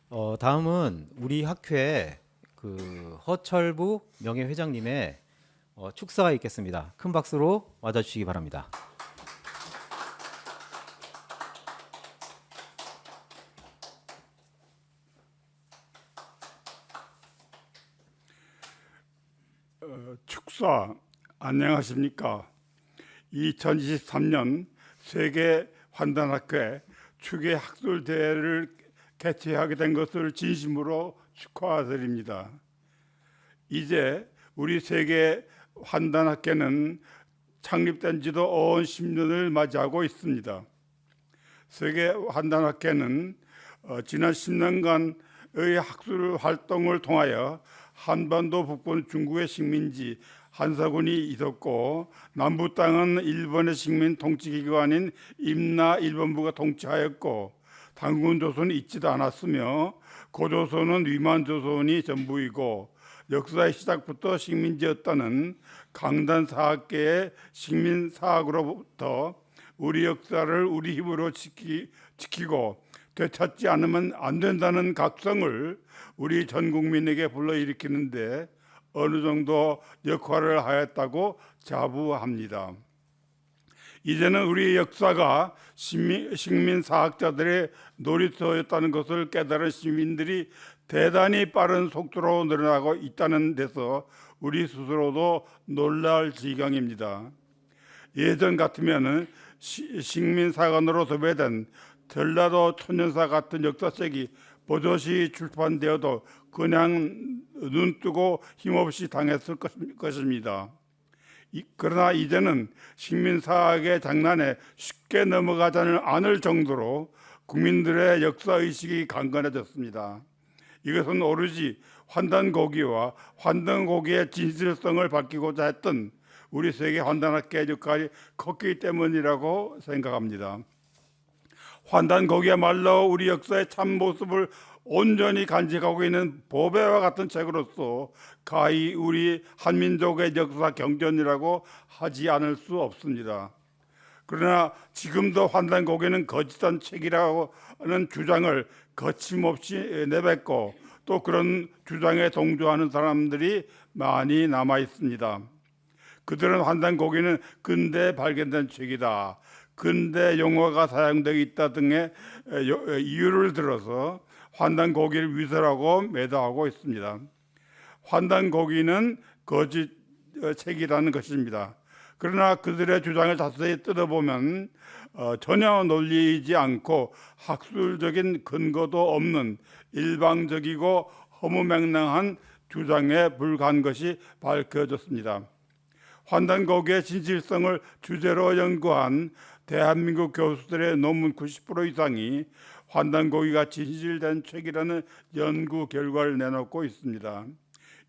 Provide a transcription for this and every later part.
다음은 우리 학회 그 허철부 명예회장님의 축사가 있겠습니다. 큰 박수로 맞아주시기 바랍니다. 축사 안녕하십니까? 2023년 세계 환단학회 추계 학술 대회를 개최하게 된 것을 진심으로 축하드립니다. 이제 우리 세계 환단학회는 창립된 지도 어언 10년을 맞이하고 있습니다. 세계 환단학회는 지난 10년간의 학술 활동을 통하여 한반도 북부는 중국의 식민지 한사군이 있었고 남부 땅은 일본의 식민 통치기관인 임나 일본부가 통치하였고 단군 조선이 있지도 않았으며 고조선은 위만 조선이 전부이고 역사의 시작부터 식민지였다는 강단 사학계의 식민 사학으로부터 우리 역사를 우리 힘으로 지키고 되찾지 않으면 안 된다는 각성을 우리 전 국민에게 불러일으키는데 어느 정도 역할을 하였다고 자부합니다. 이제는 우리 역사가 식민사학자들의 놀이터였다는 것을 깨달은 시민들이 대단히 빠른 속도로 늘어나고 있다는 데서 우리 스스로도 놀랄 지경입니다. 예전 같으면 식민사관으로 도배된 전라도 천연사 같은 역사책이 버젓이 출판되어도 그냥 눈 뜨고 힘없이 당했을 것입니다. 그러나 이제는 식민사학의 장난에 쉽게 넘어가지 않을 정도로 국민들의 역사의식이 강건해졌습니다. 이것은 오로지 환단고기와 환단고기의 진실성을 밝히고자 했던 우리 세계 환단학계의 역할이 컸기 때문이라고 생각합니다. 환단고기야말로 우리 역사의 참모습을 온전히 간직하고 있는 보배와 같은 책으로서 가히 우리 한민족의 역사 경전이라고 하지 않을 수 없습니다. 그러나 지금도 환단고기는 거짓한 책이라고 하는 주장을 거침없이 내뱉고 또 그런 주장에 동조하는 사람들이 많이 남아 있습니다. 그들은 환단고기는 근대에 발견된 책이다, 근대 용어가 사용되어 있다 등의 이유를 들어서 환단고기를 위설하고 매도하고 있습니다. 환단고기는 거짓 책이라는 것입니다. 그러나 그들의 주장을 자세히 뜯어보면 전혀 논리이지 않고 학술적인 근거도 없는 일방적이고 허무맹랑한 주장에 불과한 것이 밝혀졌습니다. 환단고기의 진실성을 주제로 연구한 대한민국 교수들의 논문 90% 이상이 환단고기가 진실된 책이라는 연구 결과를 내놓고 있습니다.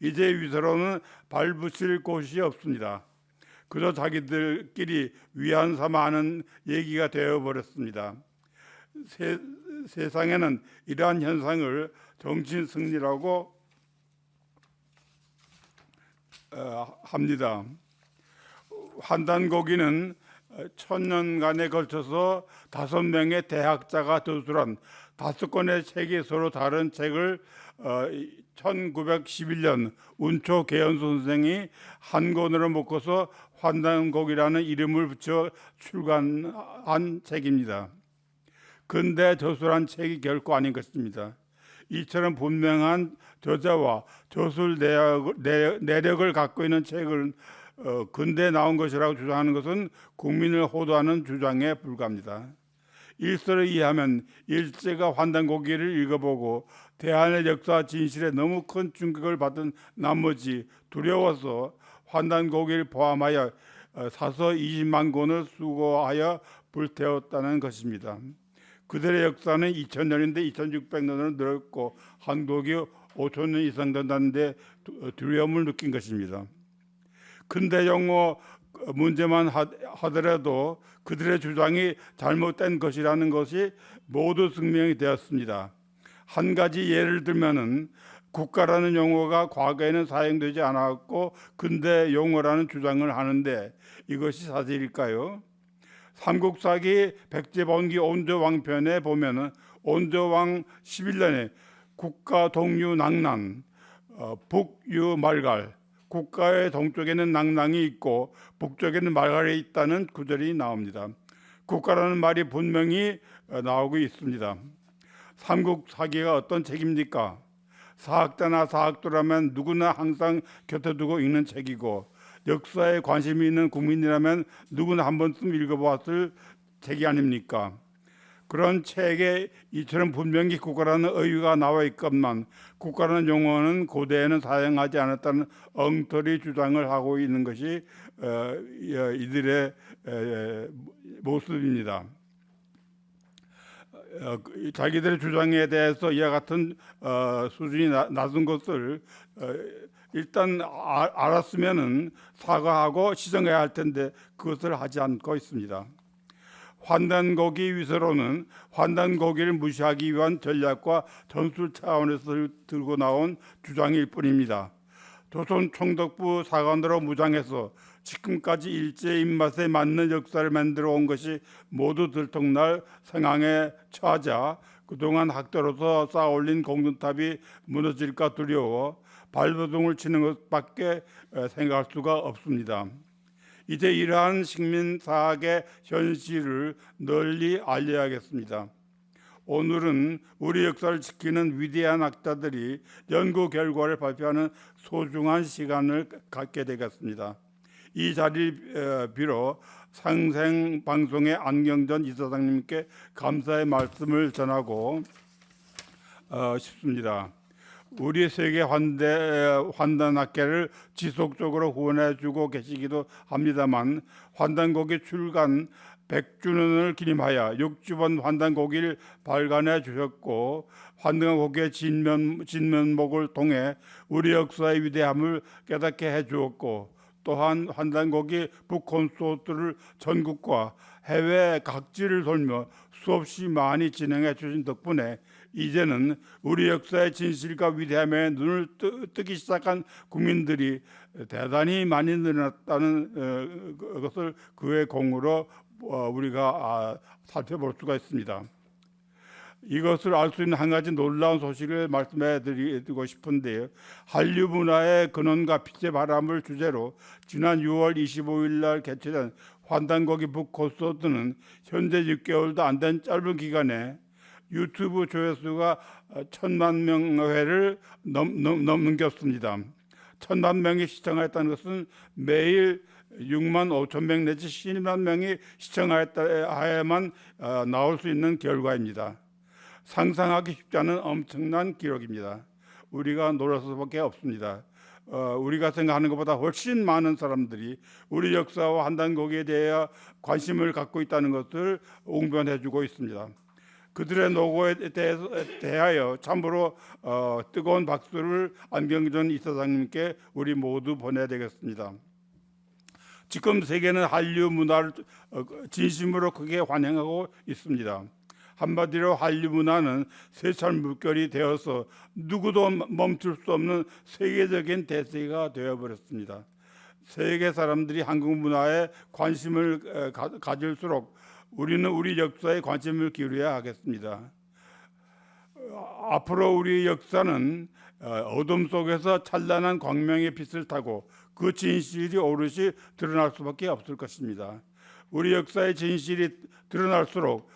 이제 위서로는 발붙일 곳이 없습니다. 그저 자기들끼리 위안 삼아 하는 얘기가 되어버렸습니다. 세상에는 이러한 현상을 정신승리라고 합니다. 환단고기는 천년간에 걸쳐서 5명의 대학자가 저술한 5권의 책이 서로 다른 책을 1911년 운초 개연 선생이 한 권으로 묶어서 환단고기라는 이름을 붙여 출간한 책입니다. 근대 저술한 책이 결코 아닌 것입니다. 이처럼 분명한 저자와 저술 내력을 갖고 있는 책을 근대에 나온 것이라고 주장하는 것은 국민을 호도하는 주장에 불과합니다. 일서를 이해하면 일제가 환단고기를 읽어보고 대한의 역사 진실에 너무 큰 충격을 받은 나머지 두려워서 환단고기를 포함하여 사서 20만 권을 수거하여 불태웠다는 것입니다. 그들의 역사는 2000년인데 2600년으로 늘었고 한국이 5000년 이상 된다는데 두려움을 느낀 것입니다. 근대 용어 문제만 하더라도 그들의 주장이 잘못된 것이라는 것이 모두 증명이 되었습니다. 한 가지 예를 들면은 국가라는 용어가 과거에는 사용되지 않았고 근대 용어라는 주장을 하는데 이것이 사실일까요? 삼국사기 백제번기 온조왕편에 보면은 온조왕 11년에 국가 동유 낭난, 북유 말갈, 국가의 동쪽에는 낭낭이 있고 북쪽에는 말갈이 있다는 구절이 나옵니다. 국가라는 말이 분명히 나오고 있습니다. 삼국 사기가 어떤 책입니까? 사학자나 사학도라면 누구나 항상 곁에 두고 읽는 책이고 역사에 관심이 있는 국민이라면 누구나 한 번쯤 읽어봤을 책이 아닙니까? 그런 책에 이처럼 분명히 국가라는 의의가 나와 있건만 국가라는 용어는 고대에는 사용하지 않았다는 엉터리 주장을 하고 있는 것이 이들의 모습입니다. 자기들의 주장에 대해서 이와 같은 수준이 낮은 것을 일단 알았으면은 사과하고 시정해야 할 텐데 그것을 하지 않고 있습니다. 환단고기 위서로는 환단고기를 무시하기 위한 전략과 전술 차원에서 들고 나온 주장일 뿐입니다. 조선 총독부 사관으로 무장해서 지금까지 일제 입맛에 맞는 역사를 만들어 온 것이 모두 들통날 상황에 처하자 그동안 학대로서 쌓아올린 공든탑이 무너질까 두려워 발버둥을 치는 것밖에 생각할 수가 없습니다. 이제 이러한 식민사학의 현실을 널리 알려야겠습니다. 오늘은 우리 역사를 지키는 위대한 학자들이 연구 결과를 발표하는 소중한 시간을 갖게 되겠습니다. 이 자리를 빌어 상생방송의 안경전 이사장님께 감사의 말씀을 전하고 싶습니다. 우리 세계 환단학계를 지속적으로 후원해주고 계시기도 합니다만 환단고기 출간 100주년을 기념하여 6주번 환단고기를 발간해 주셨고 환단고기의 진면목을 통해 우리 역사의 위대함을 깨닫게 해주었고 또한 환단고기 북콘서트를 전국과 해외 각지를 돌며 수없이 많이 진행해 주신 덕분에 이제는 우리 역사의 진실과 위대함에 눈을 뜨기 시작한 국민들이 대단히 많이 늘어났다는 것을 그의 공으로 우리가 살펴볼 수가 있습니다. 이것을 알 수 있는 한 가지 놀라운 소식을 말씀해 드리고 싶은데요. 한류 문화의 근원과 빛의 바람을 주제로 지난 6월 25일 날 개최된 환단고기 북콘서트는 현재 6개월도 안 된 짧은 기간에 유튜브 조회수가 1,000만 명회를 넘겼습니다. 1,000만 명이 시청했다는 것은 매일 6만 5천 명 내지 7만 명이 시청하였다야만 나올 수 있는 결과입니다. 상상하기 쉽지 않은 엄청난 기록입니다. 우리가 놀랄 수밖에 없습니다. 우리가 생각하는 것보다 훨씬 많은 사람들이 우리 역사와 환단고기에 대해 관심을 갖고 있다는 것을 웅변해주고 있습니다. 그들의 노고에 대하여 참으로 뜨거운 박수를 안경전 이사장님께 우리 모두 보내야 되겠습니다. 지금 세계는 한류 문화를 진심으로 크게 환영하고 있습니다. 한마디로 한류 문화는 세찬 물결이 되어서 누구도 멈출 수 없는 세계적인 대세가 되어버렸습니다. 세계 사람들이 한국 문화에 관심을 가질수록 우리는 우리 역사에 관심을 기울여야 하겠습니다. 앞으로 우리 역사는 어둠 속에서 찬란한 광명의 빛을 타고 그 진실이 오롯이 드러날 수밖에 없을 것입니다. 우리 역사의 진실이 드러날수록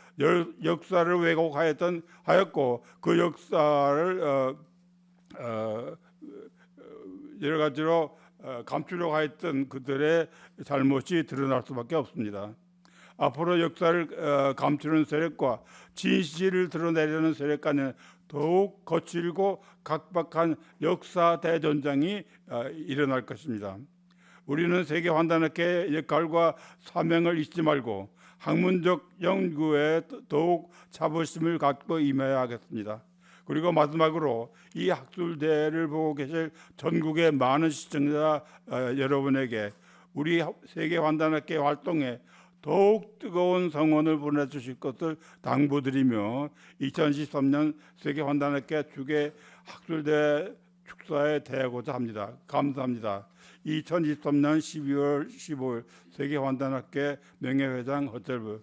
역사를 왜곡하였고 그 역사를 여러 가지로 감추려고 했던 그들의 잘못이 드러날 수밖에 없습니다. 앞으로 역사를 감추는 세력과 진실을 드러내려는 세력 간에 더욱 거칠고 각박한 역사 대전장이 일어날 것입니다. 우리는 세계 환단학계의 역할과 사명을 잊지 말고 학문적 연구에 더욱 자부심을 갖고 임해야 하겠습니다. 그리고 마지막으로 이 학술대회를 보고 계실 전국의 많은 시청자 여러분에게 우리 세계 환단학계 활동에 더욱 뜨거운 성원을 보내주실 것을 당부드리며 2013년 세계 환단학계 주계 학술대 축사에 대하고자 합니다. 감사합니다. 2023년 12월 15일 세계 환단학계 명예회장 허철부